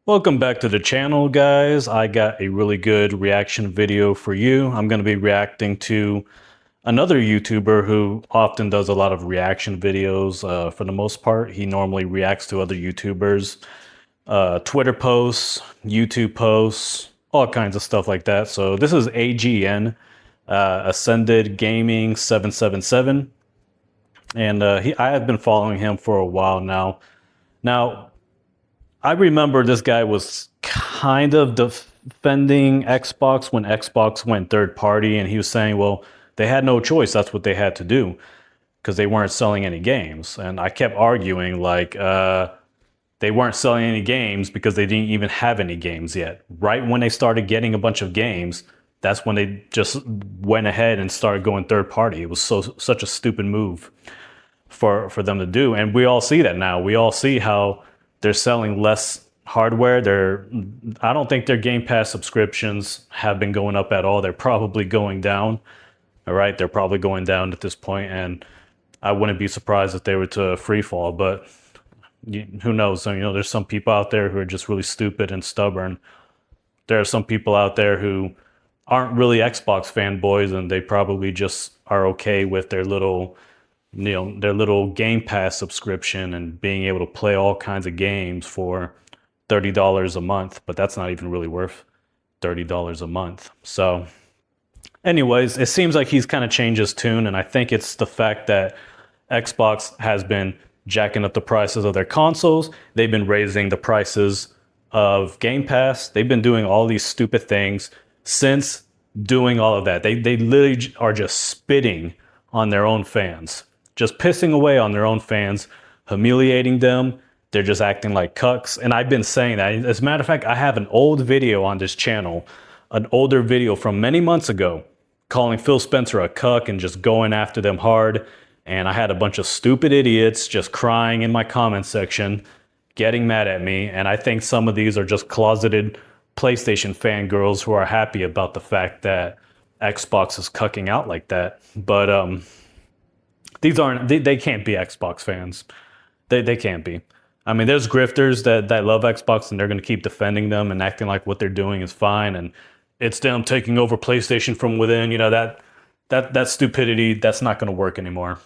Welcome back to the channel, guys. I got a really good reaction video for you. I'm going to be reacting to another YouTuber who often does a lot of reaction videos. For the most part, he normally reacts to other YouTubers, Twitter posts, YouTube posts, all kinds of stuff like that. So this is AGN, Ascended Gaming 777, and I have been following him for a while now. Now, I remember this guy was kind of defending Xbox when Xbox went third party, and he was saying, well, they had no choice. That's what they had to do because they weren't selling any games. And I kept arguing, like, they weren't selling any games because they didn't even have any games yet. Right when they started getting a bunch of games, that's when they just went ahead and started going third party. It was such a stupid move for them to do. And we all see that now. We all see how they're selling less hardware. I don't think their Game Pass subscriptions have been going up at all. They're probably going down. All right, they're probably going down at this point, and I wouldn't be surprised if they were to free fall. But who knows? So, there's some people out there who are just really stupid and stubborn. There are some people out there who aren't really Xbox fanboys, and they probably just are okay with their little Game Pass subscription and being able to play all kinds of games for $30 a month, but that's not even really worth $30 a month. So anyways, it seems like he's kind of changed his tune, and I think it's the fact that Xbox has been jacking up the prices of their consoles. They've been raising the prices of Game Pass. They've been doing all these stupid things since doing all of that. They literally are just spitting on their own fans. Just pissing away on their own fans, humiliating them. They're just acting like cucks. And I've been saying that. As a matter of fact, I have an old video on this channel, an older video from many months ago, calling Phil Spencer a cuck and just going after them hard. And I had a bunch of stupid idiots just crying in my comment section, getting mad at me. And I think some of these are just closeted PlayStation fangirls who are happy about the fact that Xbox is cucking out like that. But, they can't be Xbox fans. They can't be. I mean, there's grifters that love Xbox and they're going to keep defending them and acting like what they're doing is fine and it's them taking over PlayStation from within. That stupidity, that's not going to work anymore.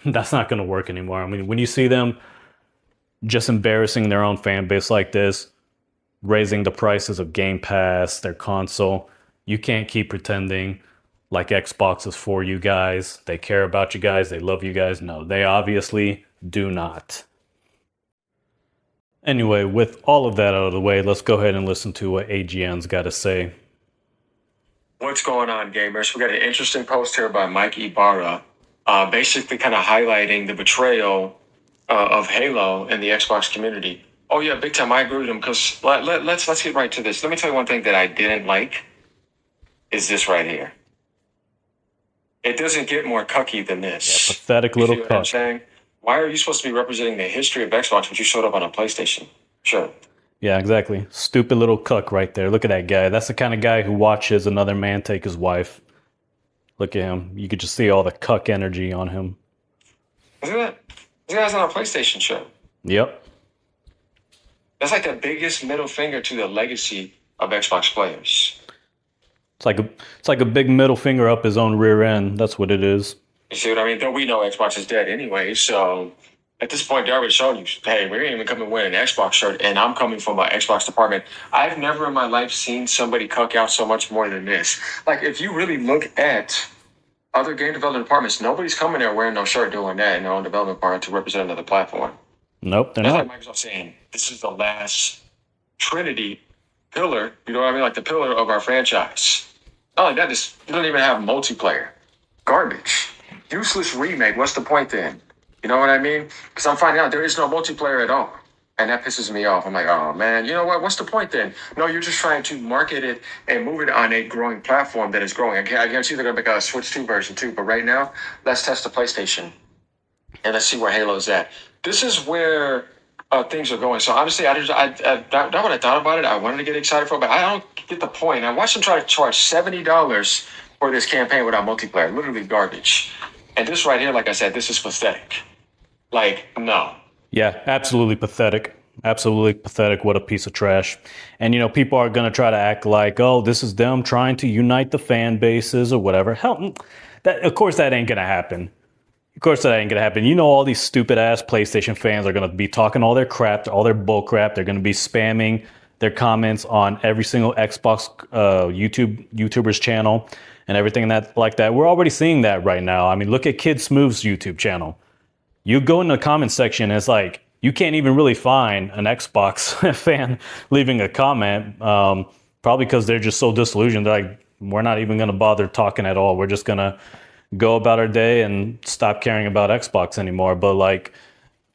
That's not going to work anymore. I mean, when you see them just embarrassing their own fan base like this, raising the prices of Game Pass, their console, you can't keep pretending like Xbox is for you guys. They care about you guys. They love you guys. No, they obviously do not. Anyway, with all of that out of the way, let's go ahead and listen to what AGN's got to say. What's going on, gamers? We got an interesting post here by Mike Ibarra, basically kind of highlighting the betrayal of Halo in the Xbox community. Oh yeah, big time. I agree with him because let's get right to this. Let me tell you one thing that I didn't like is this right here. It doesn't get more cucky than this. Yeah, pathetic little cuck. I'm saying? Why are you supposed to be representing the history of Xbox when you showed up on a PlayStation? Sure. Yeah, exactly. Stupid little cuck right there. Look at that guy. That's the kind of guy who watches another man take his wife. Look at him. You could just see all the cuck energy on him. Look at that. This guy's on a PlayStation show. Yep. That's like the biggest middle finger to the legacy of Xbox players. It's like a big middle finger up his own rear end. That's what it is. You see what I mean? Though we know Xbox is dead anyway, so at this point, they already showed you, hey, we're even coming wearing an Xbox shirt, and I'm coming from an Xbox department. I've never in my life seen somebody cuck out so much more than this. Like, if you really look at other game development departments, nobody's coming there wearing no shirt doing that in their own development department to represent another platform. Nope, they're not. Like Microsoft saying, this is the last Trinity pillar, you know what I mean? Like the pillar of our franchise. Not like that, you don't even have multiplayer. Garbage. Useless remake. What's the point then? You know what I mean? Because I'm finding out there is no multiplayer at all. And that pisses me off. I'm like, oh man, you know what? What's the point then? No, you're just trying to market it and move it on a growing platform that is growing. I guarantee they're going to make a Switch 2 version too. But right now, let's test the PlayStation. And let's see where Halo's at. This is where things are going. So obviously, that when I thought about it, I wanted to get excited for it, but I don't get the point. I watched them try to charge $70 for this campaign without multiplayer. Literally garbage. And this right here, like I said, this is pathetic. Like, no. Yeah, absolutely pathetic. Absolutely pathetic. What a piece of trash. And, people are going to try to act like, oh, this is them trying to unite the fan bases or whatever. Hell, of course that ain't going to happen. Of course that ain't going to happen. All these stupid ass PlayStation fans are going to be talking all their crap, all their bull crap. They're going to be spamming their comments on every single Xbox YouTuber's channel and everything like that. We're already seeing that right now. I mean, look at Kid Smooth's YouTube channel. You go in the comment section, and it's like, you can't even really find an Xbox fan leaving a comment, probably because they're just so disillusioned. They're like, we're not even going to bother talking at all. We're just going to go about our day and stop caring about Xbox anymore. But like,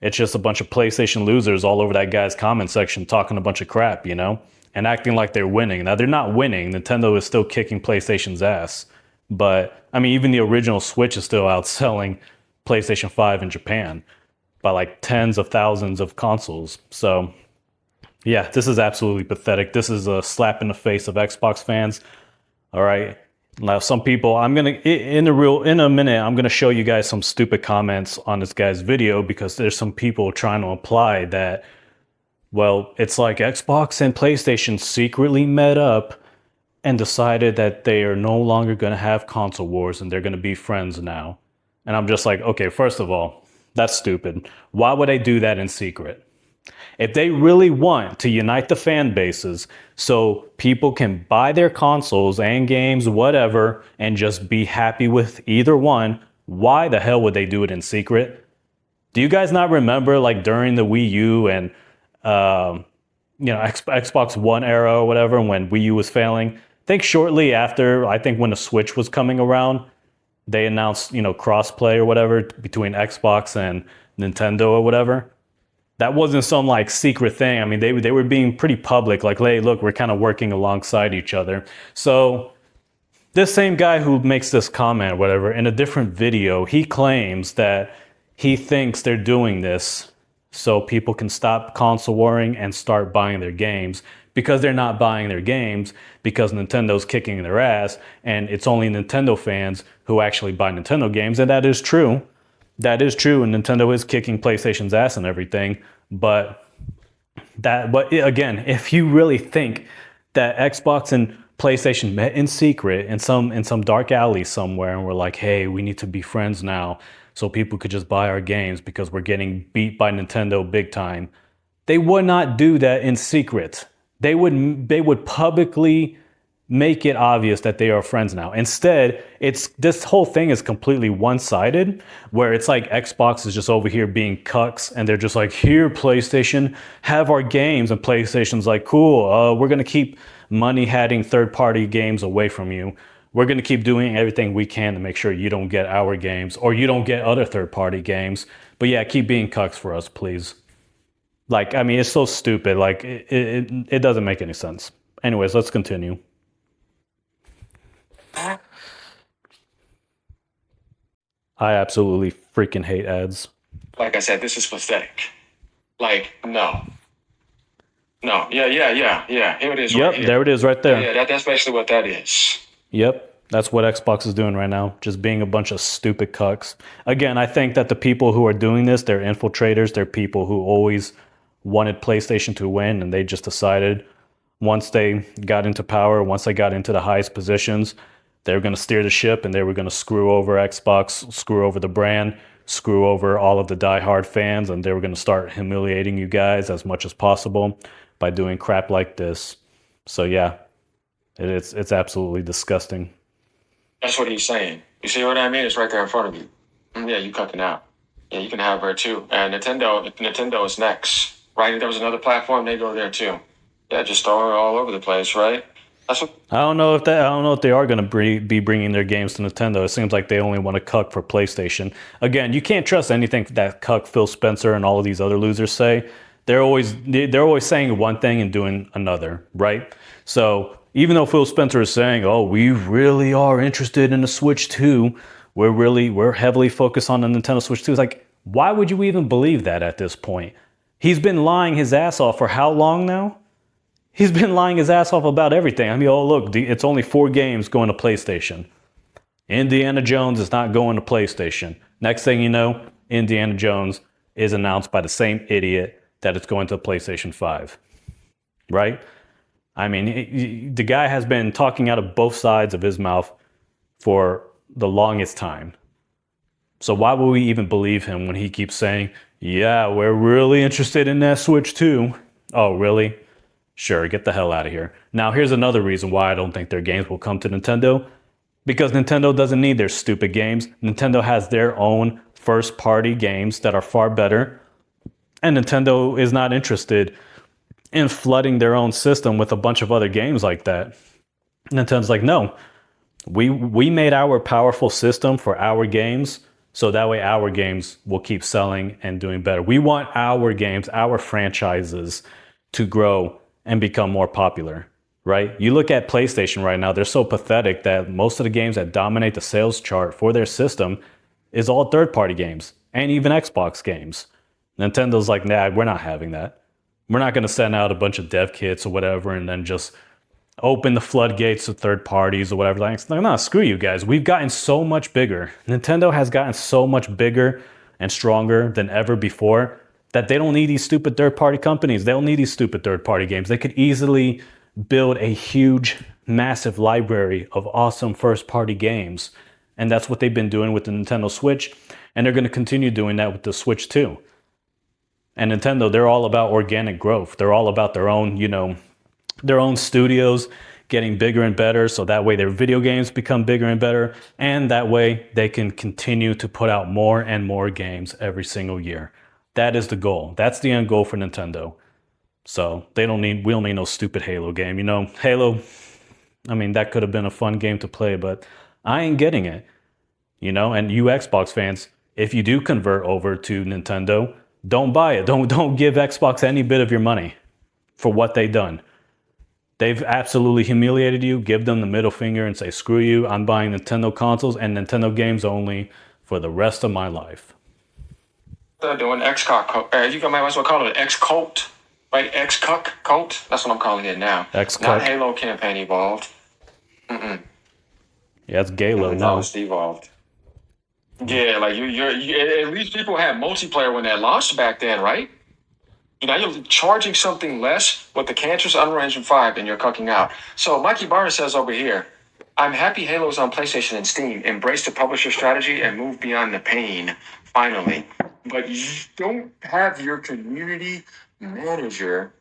it's just a bunch of PlayStation losers all over that guy's comment section talking a bunch of crap, and acting like they're winning. Now, they're not winning. Nintendo is still kicking PlayStation's ass. But, I mean, even the original Switch is still outselling PlayStation 5 in Japan by like tens of thousands of consoles. So, yeah, this is absolutely pathetic. This is a slap in the face of Xbox fans. All right. Now, some people, in a minute, I'm gonna show you guys some stupid comments on this guy's video, because there's some people trying to imply that, well, it's like Xbox and PlayStation secretly met up and decided that they are no longer gonna have console wars and they're gonna be friends now. And I'm just like, okay, first of all, that's stupid. Why would they do that in secret? If they really want to unite the fan bases so people can buy their consoles and games, whatever, and just be happy with either one, why the hell would they do it in secret? Do you guys not remember, like, during the Wii U and Xbox One era or whatever, when Wii U was failing? I think shortly after, when the Switch was coming around, they announced, crossplay or whatever between Xbox and Nintendo or whatever. That wasn't some like secret thing. I mean, they were being pretty public, like, hey, look, we're kind of working alongside each other. So this same guy who makes this comment or whatever, in a different video, he claims that he thinks they're doing this so people can stop console warring and start buying their games, because they're not buying their games because Nintendo's kicking their ass, and it's only Nintendo fans who actually buy Nintendo games. And that is true. That is true, and Nintendo is kicking PlayStation's ass and everything. But again, if you really think that Xbox and PlayStation met in secret in some dark alley somewhere and were like, hey, we need to be friends now so people could just buy our games because we're getting beat by Nintendo big time, they would not do that in secret. They would publicly make it obvious that they are friends now. Instead, this whole thing is completely one-sided, where it's like Xbox is just over here being cucks, and they're just like, here, PlayStation, have our games. And PlayStation's like, cool, we're going to keep money-hatting third-party games away from you. We're going to keep doing everything we can to make sure you don't get our games, or you don't get other third-party games. But yeah, keep being cucks for us, please. Like, I mean, it's so stupid. Like, it doesn't make any sense. Anyways, let's continue. I absolutely freaking hate ads. Like I said, this is pathetic. Like, no. Yeah. Here it is. Yep, right there it is right there. Yeah, that's basically what that is. Yep, that's what Xbox is doing right now, just being a bunch of stupid cucks. Again, I think that the people who are doing this, they're infiltrators. They're people who always wanted PlayStation to win, and they just decided once they got into power, once they got into the highest positions, they were going to steer the ship, and they were going to screw over Xbox, screw over the brand, screw over all of the diehard fans, and they were going to start humiliating you guys as much as possible by doing crap like this. So yeah, it's absolutely disgusting. That's what he's saying. You see what I mean? It's right there in front of you. Yeah, you cutting out. Yeah, you can have her too. And Nintendo is next, right? If there was another platform, they go there too. Yeah, just throw it all over the place, right? That's what. I don't know if they are going to be bringing their games to Nintendo. It seems like they only want to cuck for PlayStation. Again, you can't trust anything that cuck Phil Spencer and all of these other losers say. They're always saying one thing and doing another, right? So even though Phil Spencer is saying, "Oh, we really are interested in the Switch 2. We're heavily focused on the Nintendo Switch 2." It's like, why would you even believe that at this point? He's been lying his ass off for how long now? He's been lying his ass off about everything. I mean, oh, look, it's only 4 games going to PlayStation. Indiana Jones is not going to PlayStation. Next thing you know, Indiana Jones is announced by the same idiot that it's going to PlayStation 5, right? I mean, the guy has been talking out of both sides of his mouth for the longest time. So why would we even believe him when he keeps saying, yeah, we're really interested in that Switch too? Oh, really? Sure, get the hell out of here. Now, here's another reason why I don't think their games will come to Nintendo. Because Nintendo doesn't need their stupid games. Nintendo has their own first-party games that are far better. And Nintendo is not interested in flooding their own system with a bunch of other games like that. Nintendo's like, no, we made our powerful system for our games, so that way our games will keep selling and doing better. We want our games, our franchises to grow and become more popular, right? You look at PlayStation right now, they're so pathetic that most of the games that dominate the sales chart for their system is all third-party games and even Xbox games. Nintendo's like, nah, we're not having that. We're not going to send out a bunch of dev kits or whatever and then just open the floodgates to third parties or whatever. Like, no, screw you guys. We've gotten so much bigger. Nintendo has gotten so much bigger and stronger than ever before that they don't need these stupid third-party companies. They don't need these stupid third-party games. They could easily build a huge, massive library of awesome first-party games. And that's what they've been doing with the Nintendo Switch. And they're going to continue doing that with the Switch too. And Nintendo, they're all about organic growth. They're all about their own, their own studios getting bigger and better. So that way their video games become bigger and better. And that way they can continue to put out more and more games every single year. That is the goal. That's the end goal for Nintendo. So we don't need no stupid Halo game. Halo, I mean, that could have been a fun game to play, but I ain't getting it. And you Xbox fans, if you do convert over to Nintendo, don't buy it. Don't give Xbox any bit of your money for what they've done. They've absolutely humiliated you. Give them the middle finger and say, screw you. I'm buying Nintendo consoles and Nintendo games only for the rest of my life. They're doing X-Cock. You might as well call it X-Cult, right? X-Cuck Cult. That's what I'm calling it now. X-Cuck. Not Halo campaign evolved. Yeah, it's Galo now. It's evolved. Yeah, like you're at least people had multiplayer when that launched back then, right? You're charging something less with the cancerous Unreal Engine 5 and you're cucking out. So Mikey Barnes says over here, I'm happy Halo's on PlayStation and Steam. Embrace the publisher strategy and move beyond the pain, finally. But you don't have your community manager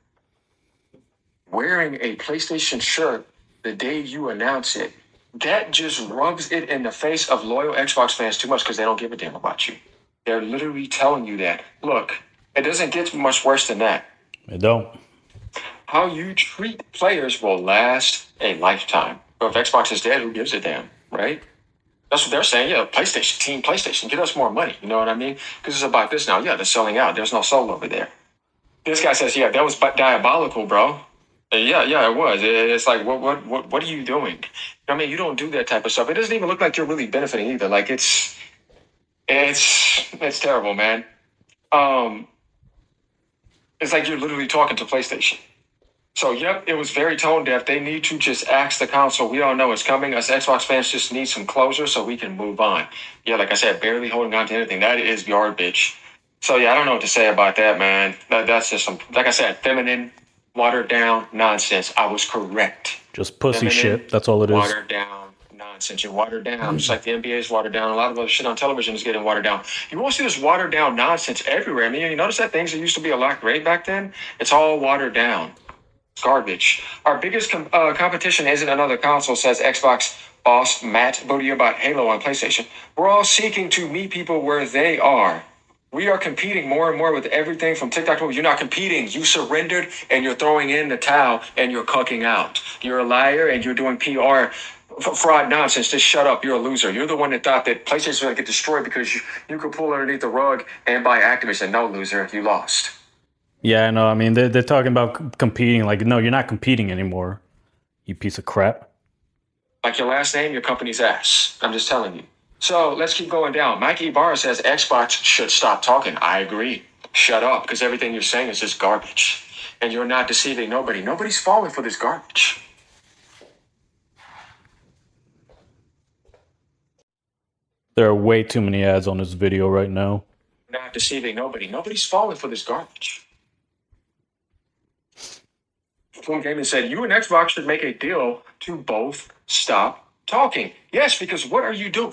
wearing a PlayStation shirt the day you announce it. That just rubs it in the face of loyal Xbox fans too much because they don't give a damn about you. They're literally telling you that. Look, it doesn't get much worse than that. It don't. How you treat players will last a lifetime. But if Xbox is dead, who gives a damn, right? That's what they're saying. Yeah, PlayStation, Team PlayStation, get us more money. You know what I mean? Because it's about this now. Yeah, they're selling out. There's no soul over there. This guy says, yeah, that was diabolical, bro. Yeah, it was. It's like, what are you doing? I mean, you don't do that type of stuff. It doesn't even look like you're really benefiting either. Like it's terrible, man. It's like you're literally talking to PlayStation. So, yep, it was very tone deaf. They need to just axe the console. We all know it's coming. Us Xbox fans just need some closure so we can move on. Yeah, like I said, barely holding on to anything. That is garbage. So, yeah, I don't know what to say about that, man. That's just some, like I said, feminine, watered down nonsense. I was correct. Just pussy shit. That's all it is. Watered down nonsense. You're watered down. Just like the NBA is watered down. A lot of other shit on television is getting watered down. You won't see this watered down nonsense everywhere. I mean, you notice that things that used to be a lot great back then? It's all watered down. It's garbage. Our biggest competition isn't another console, says Xbox boss Matt Booty about Halo on PlayStation. We're all seeking to meet people where they are. We are competing more and more with everything from TikTok to you're not competing. You surrendered and you're throwing in the towel and you're cucking out. You're a liar and you're doing PR fraud nonsense. Just shut up. You're a loser. You're the one that thought that PlayStation was going to get destroyed because you could pull underneath the rug and buy Activision. No, loser. You lost. Yeah, I know. I mean, they're talking about competing. Like, no, you're not competing anymore, you piece of crap. Like your last name, your company's ass. I'm just telling you. So let's keep going down. Mikey Barr says Xbox should stop talking. I agree. Shut up, because everything you're saying is just garbage. And you're not deceiving nobody. Nobody's falling for this garbage. There are way too many ads on this video right now. Not deceiving nobody. Nobody's falling for this garbage. Who came and said, you and Xbox should make a deal to both stop talking. Yes, because what are you doing?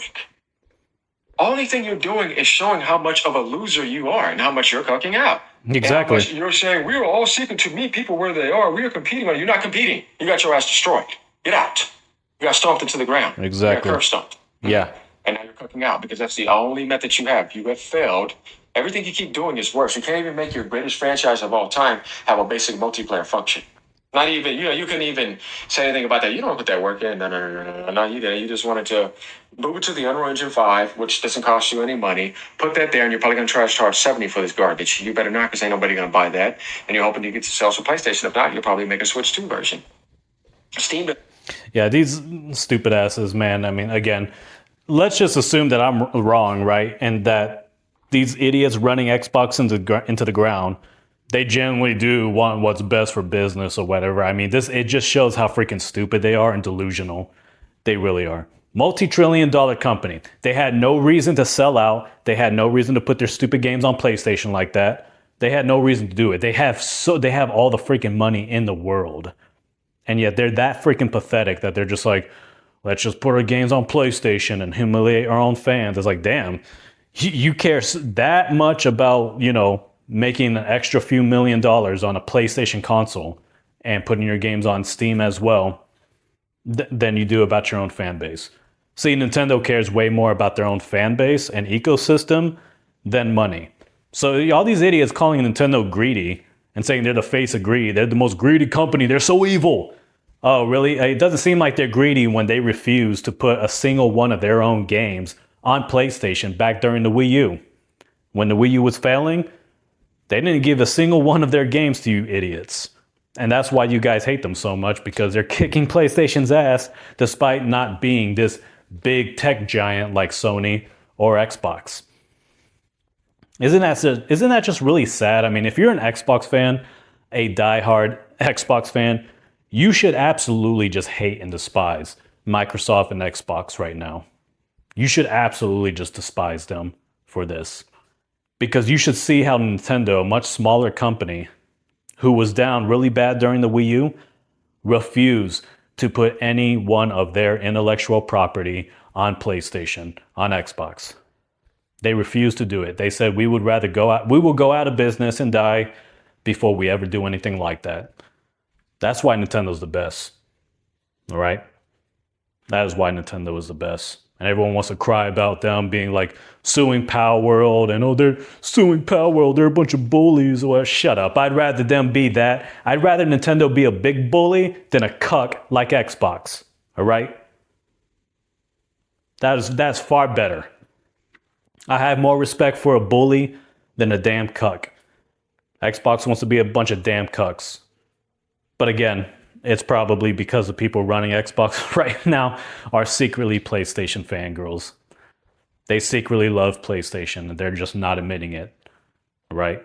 Only thing you're doing is showing how much of a loser you are and how much you're cucking out. Exactly. You're saying we are all seeking to meet people where they are. We are competing. You're not competing. You got your ass destroyed. Get out. You got stomped into the ground. Exactly. You got curb stomped. Yeah. And now you're cooking out because that's the only method you have. You have failed. Everything you keep doing is worse. You can't even make your greatest franchise of all time have a basic multiplayer function. Not even, you couldn't even say anything about that. You don't put that work in. No, you didn't. You just wanted to move it to the Unreal Engine 5, which doesn't cost you any money. Put that there, and you're probably going to try to charge $70 for this garbage. You better not, because ain't nobody going to buy that. And you're hoping you get to sell some PlayStation. If not, you'll probably make a Switch 2 version. Steam. Yeah, these stupid asses, man. I mean, again, let's just assume that I'm wrong, right? And that these idiots running Xbox into the ground, they generally do want what's best for business or whatever. I mean, it just shows how freaking stupid they are and delusional. They really are. Multi-trillion-dollar company. They had no reason to sell out. They had no reason to put their stupid games on PlayStation like that. They had no reason to do it. They have all the freaking money in the world. And yet they're that freaking pathetic that they're just like, let's just put our games on PlayStation and humiliate our own fans. It's like, damn, you care that much about, making an extra few $1 million on a PlayStation console and putting your games on Steam as well than you do about your own fan base. See, Nintendo cares way more about their own fan base and ecosystem than money. So all these idiots calling Nintendo greedy and saying they're the face of greed, they're the most greedy company, they're so evil. Oh, really? It doesn't seem like they're greedy when they refuse to put a single one of their own games on PlayStation back during the Wii U. When the Wii U was failing, they didn't give a single one of their games to you idiots. And that's why you guys hate them so much, because they're kicking PlayStation's ass despite not being this big tech giant like Sony or Xbox. Isn't that just really sad? I mean, if you're an Xbox fan, a diehard Xbox fan, you should absolutely just hate and despise Microsoft and Xbox right now. You should absolutely just despise them for this. Because you should see how Nintendo, a much smaller company, who was down really bad during the Wii U, refused to put any one of their intellectual property on PlayStation, on Xbox. They refused to do it. They said, we will go out of business and die before we ever do anything like that. That's why Nintendo's the best. All right? That is why Nintendo is the best. And everyone wants to cry about them being like suing Power World and, they're suing Power World. They're a bunch of bullies. Well, shut up. I'd rather them be that. I'd rather Nintendo be a big bully than a cuck like Xbox. All right? That's far better. I have more respect for a bully than a damn cuck. Xbox wants to be a bunch of damn cucks. But again, it's probably because the people running Xbox right now are secretly PlayStation fangirls. They secretly love PlayStation and they're just not admitting it. Right?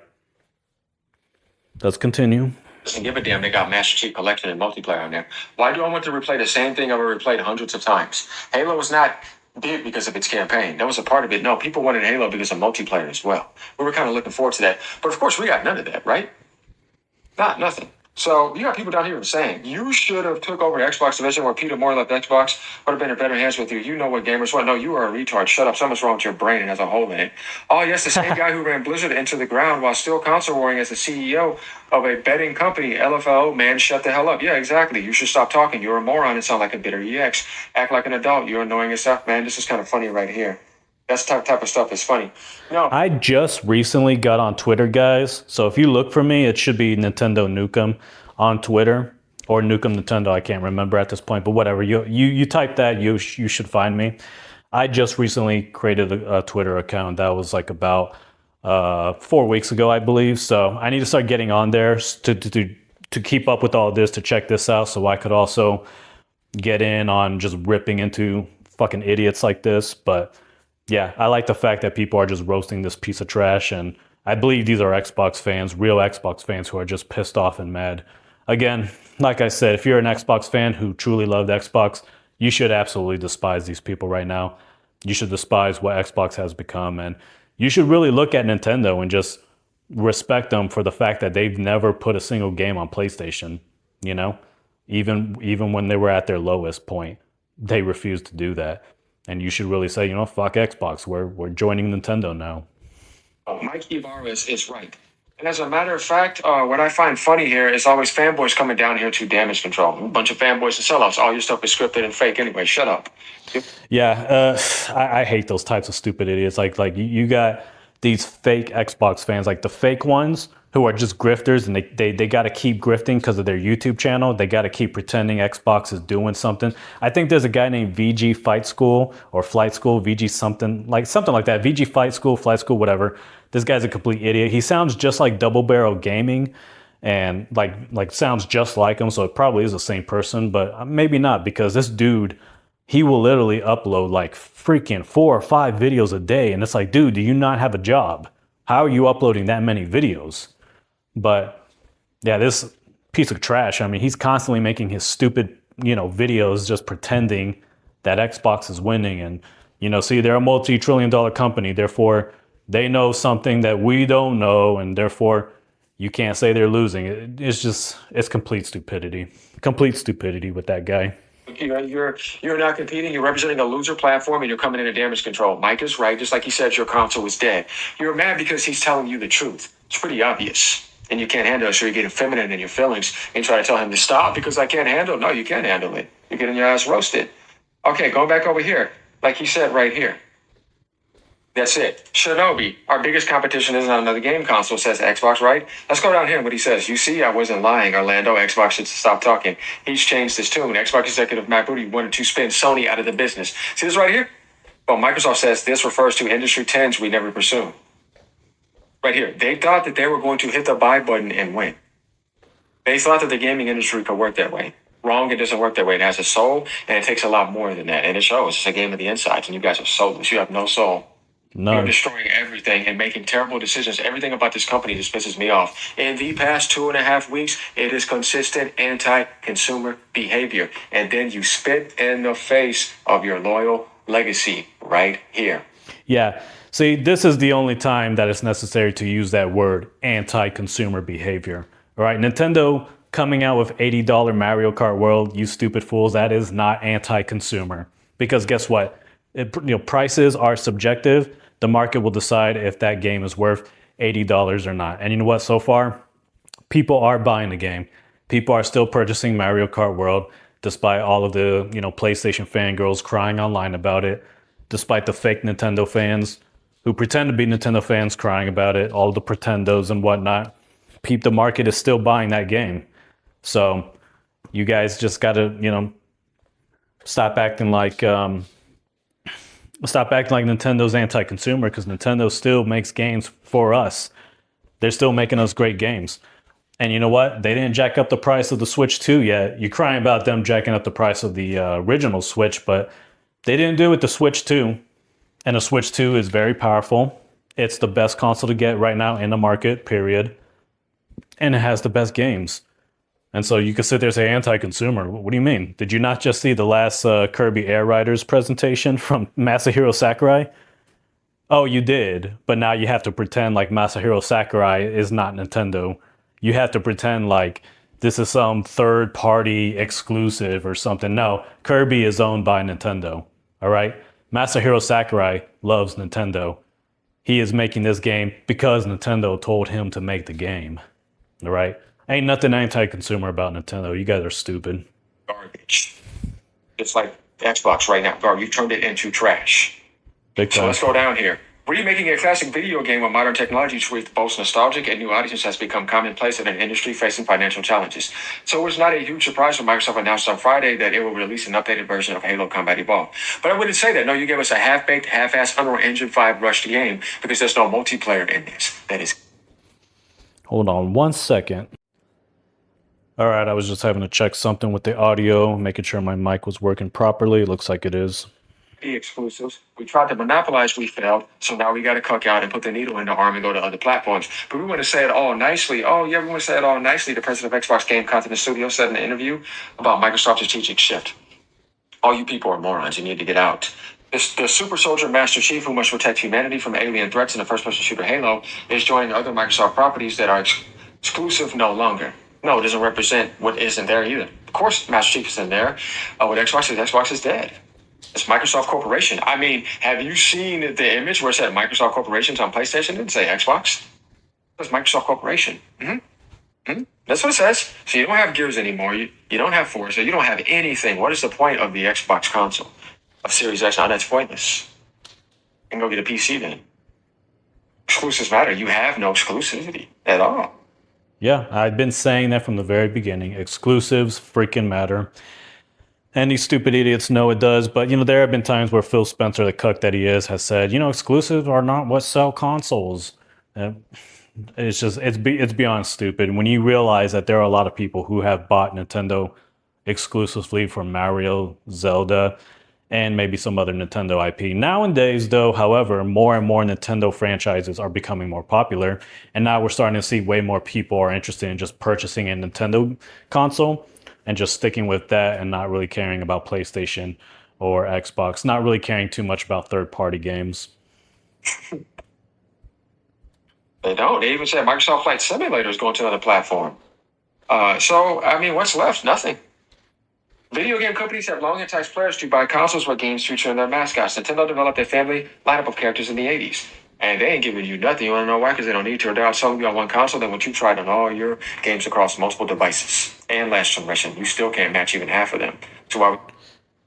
Let's continue. Doesn't give a damn. They got Master Chief Collection and multiplayer on there. Why do I want to replay the same thing I've replayed hundreds of times? Halo was not big because of its campaign. That was a part of it. No, people wanted Halo because of multiplayer as well. We were kind of looking forward to that. But of course, we got none of that, right? Nothing. So you got people down here saying you should have took over the Xbox division where Peter Moore left Xbox, would have been in better hands with you. You know what gamers want. No, you are a retard. Shut up. Something's wrong with your brain and has a hole in it. Oh, yes, the same guy who ran Blizzard into the ground while still console warring as the CEO of a betting company. LFO, man, shut the hell up. Yeah, exactly. You should stop talking. You're a moron and sound like a bitter EX. Act like an adult. You're annoying yourself, man. This is kind of funny right here. That's the type of stuff that's funny. No. I just recently got on Twitter, guys. So if you look for me, it should be Nintendo Nukem on Twitter or Nukem Nintendo. I can't remember at this point, but whatever. You type that, you should find me. I just recently created a Twitter account. That was like about 4 weeks ago, I believe. So I need to start getting on there to keep up with all this, to check this out, so I could also get in on just ripping into fucking idiots like this. But yeah, I like the fact that people are just roasting this piece of trash, and I believe these are Xbox fans, real Xbox fans who are just pissed off and mad. Again, like I said, if you're an Xbox fan who truly loved Xbox, you should absolutely despise these people right now. You should despise what Xbox has become, and you should really look at Nintendo and just respect them for the fact that they've never put a single game on PlayStation. You know, even when they were at their lowest point, they refused to do that. And you should really say, you know, fuck Xbox. We're joining Nintendo now. Mike Ibarra is right. And as a matter of fact, what I find funny here is always fanboys coming down here to damage control. A bunch of fanboys and sellouts. All your stuff is scripted and fake anyway. Shut up. Yeah, I hate those types of stupid idiots. Like you got these fake Xbox fans, like the fake ones who are just grifters, and they got to keep grifting because of their YouTube channel. They got to keep pretending Xbox is doing something. I think there's a guy named VG Fight School or Flight School, VG something like that. VG Fight School, Flight School, whatever. This guy's a complete idiot. He sounds just like Double Barrel Gaming, and like sounds just like him. So it probably is the same person, but maybe not, because this dude, he will literally upload like freaking 4 or 5 videos a day. And it's like, dude, do you not have a job? How are you uploading that many videos? But yeah, this piece of trash, I mean, he's constantly making his stupid, videos just pretending that Xbox is winning. And, see, they're a multi-trillion-dollar company. Therefore, they know something that we don't know. And therefore, you can't say they're losing. It's complete stupidity. Complete stupidity with that guy. You're not competing. You're representing a loser platform, and you're coming in to damage control. Mike is right. Just like he said, your console is dead. You're mad because he's telling you the truth. It's pretty obvious, and you can't handle it. So you're getting feminine in your feelings and try to tell him to stop because I can't handle it. No, you can't handle it. You're getting your ass roasted. Okay, going back over here, like he said right here. That's it. Shinobi, our biggest competition isn't on another game console, says Xbox, right? Let's go down here. What he says. You see, I wasn't lying, Orlando. Xbox should stop talking. He's changed his tune. Xbox executive Matt Booty wanted to spin Sony out of the business. See this right here? Well, Microsoft says this refers to industry trends we never pursue. Right here. They thought that they were going to hit the buy button and win. They thought that the gaming industry could work that way. Wrong, it doesn't work that way. It has a soul, and it takes a lot more than that. And it shows. It's a game of the insides, and you guys are soulless. You have no soul. No. You're destroying everything and making terrible decisions. Everything about this company just pisses me off. In the past 2.5 weeks, it is consistent anti-consumer behavior. And then you spit in the face of your loyal legacy right here. Yeah. See, this is the only time that it's necessary to use that word, anti-consumer behavior. All right, Nintendo coming out with $80 Mario Kart World, you stupid fools, that is not anti-consumer. Because guess what? Prices are subjective. The market will decide if that game is worth $80 or not. And you know what? So far, people are buying the game. People are still purchasing Mario Kart World, despite all of the PlayStation fangirls crying online about it, despite the fake Nintendo fans who pretend to be Nintendo fans crying about it, all the pretendos and whatnot. The market is still buying that game. So you guys just got to, stop acting like Nintendo's anti-consumer, because Nintendo still makes games for us. They're still making us great games. And you know what? They didn't jack up the price of the Switch 2 yet. You're crying about them jacking up the price of the original Switch, but they didn't do it with the Switch 2. And the Switch 2 is very powerful. It's the best console to get right now in the market, period. And it has the best games. And so you could sit there and say anti-consumer. What do you mean? Did you not just see the last Kirby Air Riders presentation from Masahiro Sakurai? Oh, you did. But now you have to pretend like Masahiro Sakurai is not Nintendo. You have to pretend like this is some third-party exclusive or something. No, Kirby is owned by Nintendo. All right? Masahiro Sakurai loves Nintendo. He is making this game because Nintendo told him to make the game. All right? Ain't nothing anti-consumer about Nintendo. You guys are stupid. Garbage. It's like Xbox right now. Garbage. You turned it into trash. Big time. So let's go down here. Remaking a classic video game with modern technology with both nostalgic and new audiences has become commonplace in an industry facing financial challenges. So it's not a huge surprise when Microsoft announced on Friday that it will release an updated version of Halo Combat Evolved. But I wouldn't say that. No, you gave us a half-baked, half-assed Unreal Engine 5 rushed game because there's no multiplayer in this. That is... Hold on 1 second. All right, I was just having to check something with the audio, making sure my mic was working properly. It looks like it is. Exclusives. We tried to monopolize, we failed. So now we got to cuck out and put the needle in the arm and go to other platforms. But we want to say it all nicely. Oh, yeah, we want to say it all nicely. The president of Xbox Game Content Studio said in an interview about Microsoft's strategic shift. All you people are morons. You need to get out. The super soldier Master Chief, who must protect humanity from alien threats in the first-person shooter Halo, is joining other Microsoft properties that are exclusive no longer. No, it doesn't represent what isn't there either. Of course, Master Chief is in there. With Xbox is dead. It's Microsoft Corporation. I mean, have you seen the image where it said Microsoft Corporations on PlayStation? It didn't say Xbox. It was Microsoft Corporation. That's what it says. So you don't have Gears anymore. You don't have Forza. You don't have anything. What is the point of the Xbox console? Of Series X? Now that's pointless. You can go get a PC then. Exclusives matter. You have no exclusivity at all. Yeah, I've been saying that from the very beginning. Exclusives freaking matter. And these stupid idiots know it does, but there have been times where Phil Spencer, the cuck that he is, has said, exclusives are not what sell consoles. It's beyond stupid when you realize that there are a lot of people who have bought Nintendo exclusively for Mario, Zelda, and maybe some other Nintendo IP. Nowadays, though, however, more and more Nintendo franchises are becoming more popular, and now we're starting to see way more people are interested in just purchasing a Nintendo console and just sticking with that and not really caring about PlayStation or Xbox, not really caring too much about third-party games. They don't. They even said Microsoft Flight Simulator is going to another platform. So, I mean, what's left? Nothing. Video game companies have long enticed players to buy consoles where games feature their mascots. Nintendo developed a family lineup of characters in the 80s. And they ain't giving you nothing. You want to know why? Because they don't need to. They're out selling you on one console. Then what you tried on all your games across multiple devices and last generation, you still can't match even half of them. So why would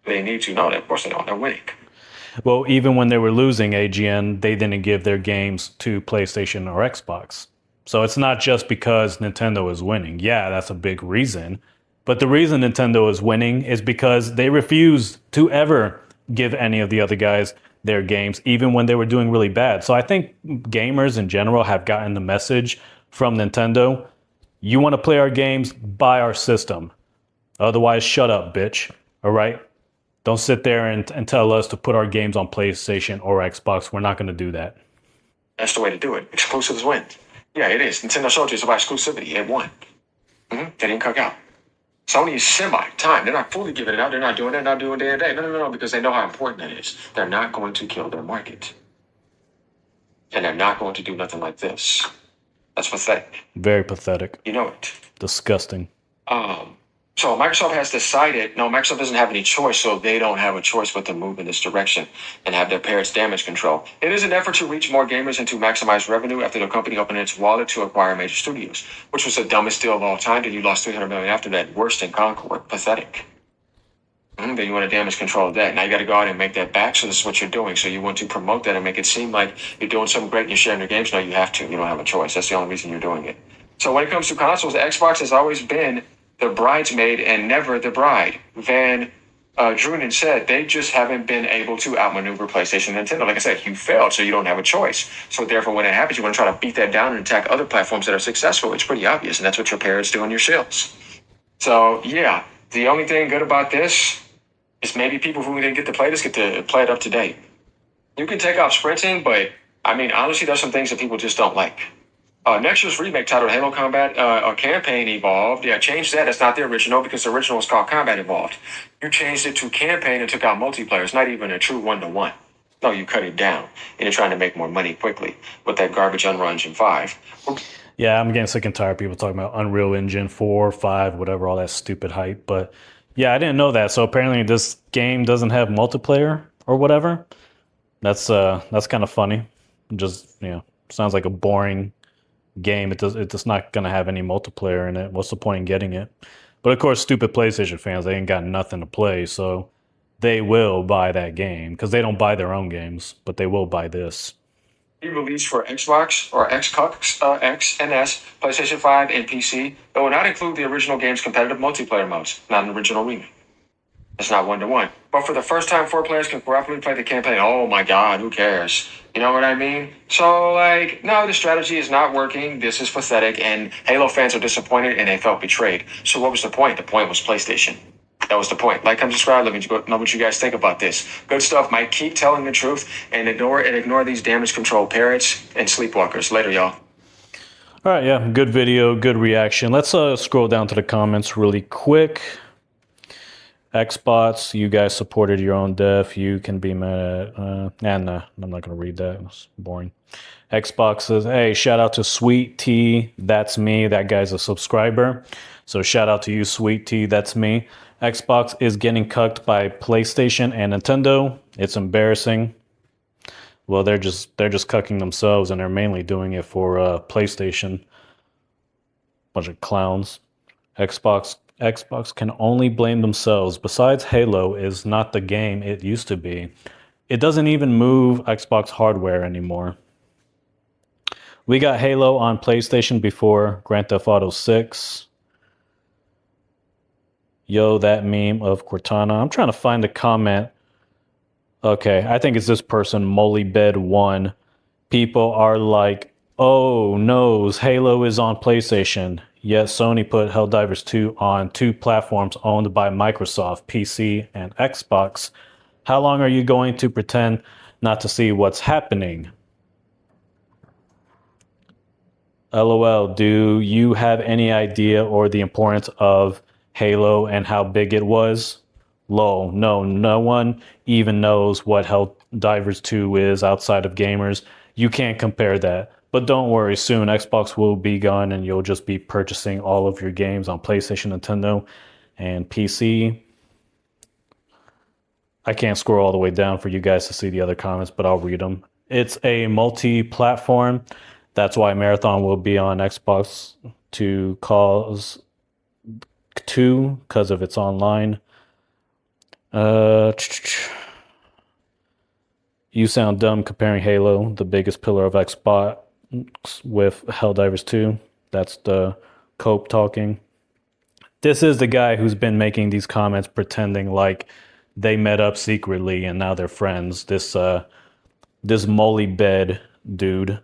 they need to? No, of course they don't. They're winning. Well, even when they were losing AGN, they didn't give their games to PlayStation or Xbox. So it's not just because Nintendo is winning. Yeah, that's a big reason. But the reason Nintendo is winning is because they refused to ever give any of the other guys their games, even when they were doing really bad. So I think gamers in general have gotten the message from Nintendo. You want to play our games? Buy our system. Otherwise, shut up, bitch. All right? Don't sit there and tell us to put our games on PlayStation or Xbox. We're not going to do that. That's the way to do it. Exclusives win. Yeah, it is. Nintendo showed you it's about exclusivity. It won. They didn't cook out. Sony is semi-time. They're not fully giving it out. They're not doing it. Not doing day to day. No, because they know how important that is. They're not going to kill their market. And they're not going to do nothing like this. That's pathetic. Very pathetic. You know it. Disgusting. So Microsoft has decided, no, Microsoft doesn't have any choice, so they don't have a choice but to move in this direction and have their parents damage control. It is an effort to reach more gamers and to maximize revenue after the company opened its wallet to acquire major studios, which was the dumbest deal of all time. Then you lost $300 million after that. Worse than Concord. Pathetic. Then you want to damage control of that. Now you got to go out and make that back. So this is what you're doing. So you want to promote that and make it seem like you're doing something great and you're sharing your games. No, you have to. You don't have a choice. That's the only reason you're doing it. So when it comes to consoles, the Xbox has always been the bridesmaid and never the bride. Van Drunen said they just haven't been able to outmaneuver PlayStation and Nintendo. Like I said, you failed, so you don't have a choice. So therefore, when it happens, you want to try to beat that down and attack other platforms that are successful. It's pretty obvious, and that's what your parents do on your shelves. So yeah, the only thing good about this is maybe people who didn't get to play this get to play it up to date. You can take off sprinting, but I mean, honestly, there's some things that people just don't like. Next year's remake titled Halo Combat Campaign Evolved. Yeah, changed that. It's not the original because the original was called Combat Evolved. You changed it to Campaign and took out multiplayer. It's not even a true one-to-one. No, you cut it down. And you're trying to make more money quickly with that garbage Unreal Engine 5. Yeah, I'm getting sick and tired of people talking about Unreal Engine 4, 5, whatever, all that stupid hype. But yeah, I didn't know that. So apparently this game doesn't have multiplayer or whatever. That's kind of funny. Just, sounds like a boring game. It's not going to have any multiplayer in it. What's the point in getting it? But of course, stupid PlayStation fans, they ain't got nothing to play, so they will buy that game because they don't buy their own games, but they will buy this. Released for Xbox or Xbox X and S, PlayStation 5, and PC. It will not include the original game's competitive multiplayer modes, not an original remake. It's not one-to-one. But for the first time, 4 players can properly play the campaign. Oh my god, who cares? You know what I mean? So, no, the strategy is not working. This is pathetic, and Halo fans are disappointed, and they felt betrayed. So what was the point? The point was PlayStation. That was the point. Like, comment, subscribe. Let me know what you guys think about this. Good stuff. Mike, keep telling the truth, and ignore these damage control parrots and sleepwalkers. Later, y'all. All right, yeah, good video, good reaction. Let's scroll down to the comments really quick. Xbox, you guys supported your own dev. You can be mad at. Nah, I'm not gonna read that. It's boring. Xbox says, "Hey, shout out to Sweet T. That's me. That guy's a subscriber. So shout out to you, Sweet T. That's me." Xbox is getting cucked by PlayStation and Nintendo. It's embarrassing. Well, they're just cucking themselves, and they're mainly doing it for PlayStation. Bunch of clowns. Xbox can only blame themselves. Besides, Halo is not the game it used to be. It doesn't even move Xbox hardware anymore. We got Halo on PlayStation before Grand Theft Auto 6. Yo, that meme of Cortana. I'm trying to find the comment. Okay, I think it's this person, Molybed1. People are like, oh, noes, Halo is on PlayStation. Yet Sony put Helldivers 2 on 2 platforms owned by Microsoft, PC, and Xbox. How long are you going to pretend not to see what's happening? LOL, do you have any idea or the importance of Halo and how big it was? Lol, no one even knows what Helldivers 2 is outside of gamers. You can't compare that. But don't worry, soon Xbox will be gone and you'll just be purchasing all of your games on PlayStation, Nintendo, and PC. I can't scroll all the way down for you guys to see the other comments, but I'll read them. It's a multi-platform. That's why Marathon will be on Xbox to cause 2 because of its online. You sound dumb comparing Halo, the biggest pillar of Xbox, with Helldivers 2. That's the Cope talking. This is the guy who's been making these comments pretending like they met up secretly and now they're friends. This Molybed dude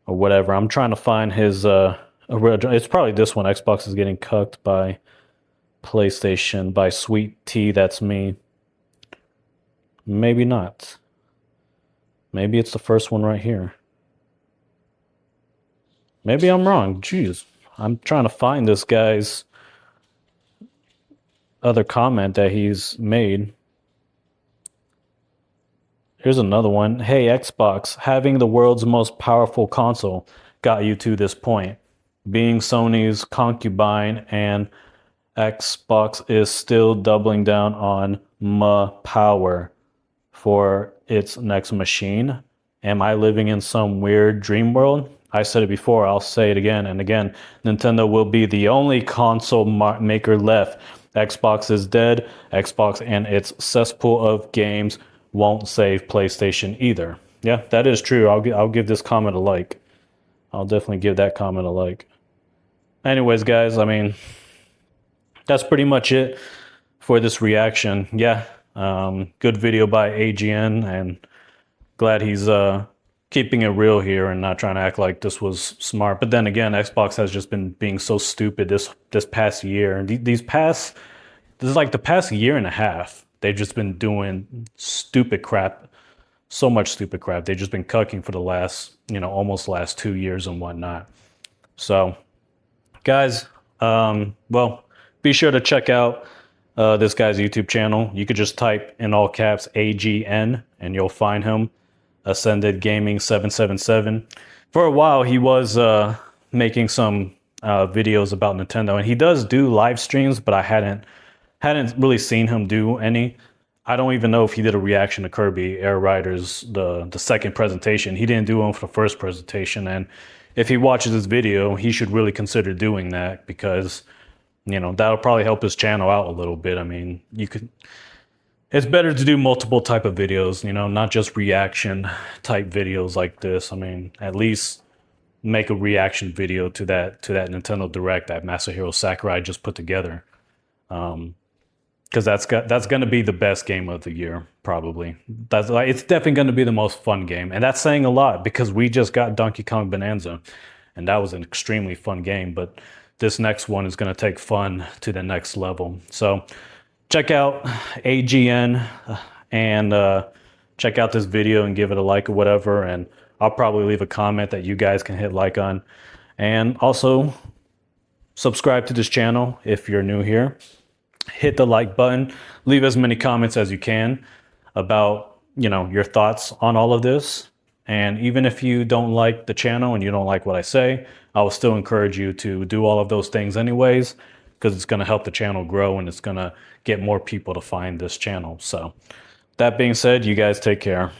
or whatever. I'm trying to find his it's probably this one. Xbox is getting cucked by PlayStation by Sweet T. That's me. Maybe not. Maybe it's the first one right here. Maybe I'm wrong. Jeez. I'm trying to find this guy's other comment that he's made. Here's another one. Hey, Xbox, having the world's most powerful console got you to this point. Being Sony's concubine and Xbox is still doubling down on power for its next machine. Am I living in some weird dream world? I said it before, I'll say it again and again. Nintendo will be the only console maker left. Xbox is dead. Xbox and its cesspool of games won't save PlayStation either. Yeah, that is true. I'll give this comment a like. I'll definitely give that comment a like. Anyways, guys, I mean, that's pretty much it for this reaction. Yeah, good video by AGN, and glad he's keeping it real here and not trying to act like this was smart. But then again, Xbox has just been being so stupid this past year. And this is like the past year and a half. They've just been doing stupid crap, so much stupid crap. They've just been cucking for the last, almost last 2 years and whatnot. So, guys, well, be sure to check out this guy's YouTube channel. You could just type in all caps AGN and you'll find him. Ascended Gaming 777. For a while, he was making some videos about Nintendo, and he does do live streams, but I hadn't really seen him do any. I don't even know if he did a reaction to Kirby Air Riders, the second presentation. He didn't do one for the first presentation, and if he watches this video, he should really consider doing that because, that'll probably help his channel out a little bit. I mean, it's better to do multiple type of videos, not just reaction type videos like this. I mean, at least make a reaction video to that Nintendo Direct that Masahiro Sakurai just put together. Because that's going to be the best game of the year, probably. It's definitely going to be the most fun game, and that's saying a lot because we just got Donkey Kong Bonanza, and that was an extremely fun game. But this next one is going to take fun to the next level. So check out AGN and check out this video and give it a like or whatever. And I'll probably leave a comment that you guys can hit like on. And also subscribe to this channel if you're new here. hit the like button, leave as many comments as you can about, your thoughts on all of this. And even if you don't like the channel and you don't like what I say, I will still encourage you to do all of those things anyways, because it's going to help the channel grow and it's going to get more people to find this channel. So that being said, you guys take care.